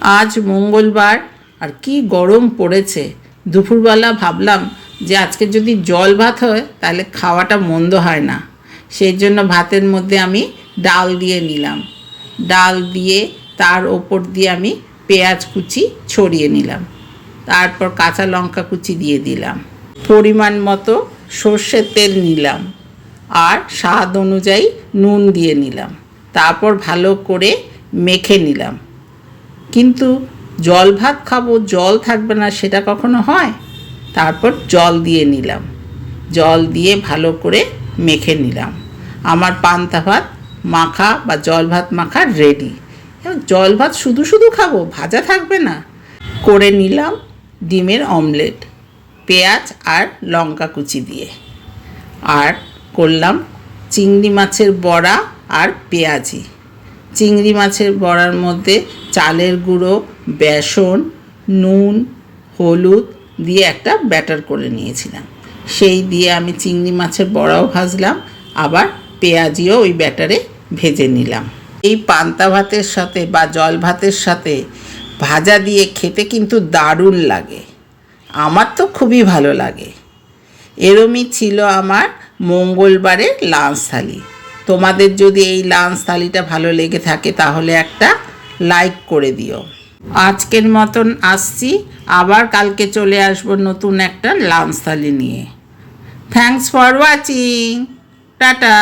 আজ মঙ্গলবার আর কি গরম পড়েছে। দুপুরবেলা ভাবলাম যে আজকে যদি জল ভাত হয় তাহলে খাওয়াটা মন্দ হয় না। সেই জন্য ভাতের মধ্যে আমি ডাল দিয়ে নিলাম। ডাল দিয়ে তার ওপর দিয়ে আমি পেঁয়াজ কুচি ছড়িয়ে নিলাম। তারপর কাঁচা লঙ্কা কুচি দিয়ে দিলাম। পরিমাণ মতো সর্ষের তেল নিলাম আর স্বাদ অনুযায়ী নুন দিয়ে নিলাম। তারপর ভালো করে মেখে নিলাম। কিন্তু জল ভাত খাবো, জল থাকবে না সেটা কখনো হয়? তারপর জল দিয়ে নিলাম। জল দিয়ে ভালো করে মেখে নিলাম। আমার পান্তা ভাত মাখা বা জল ভাত মাখা রেডি। জল ভাত শুধু শুধু খাবো, ভাজা থাকবে না। করে নিলাম ডিমের অমলেট পেঁয়াজ আর লঙ্কা কুচি দিয়ে। আর করলাম চিংড়ি মাছের বড়া আর পেঁয়াজি। চিংড়ি মাছের বড়ার মধ্যে চালের গুঁড়ো, বেসন, নুন, হলুদ দিয়ে একটা ব্যাটার করে নিয়েছিলাম। সেই দিয়ে আমি চিংড়ি মাছের বড়াও ভাজলাম, আবার পেঁয়াজিও ওই ব্যাটারে ভেজে নিলাম। এই পান্তা ভাতের সাথে বা জল ভাতের সাথে ভাজা দিয়ে খেতে কিন্তু দারুণ লাগে। আমার তো খুবই ভালো লাগে। এরমই ছিল আমার মঙ্গলবারের লাঞ্চ থালি। তোমাদের যদি এই লাঞ্চ থালিটা ভালো লেগে থাকে তাহলে একটা লাইক করে দিও। আজকের মতন আসছি, আবার কালকে চলে আসবো নতুন একটা লাঞ্চ থালি নিয়ে। Thanks for watching. টাটা।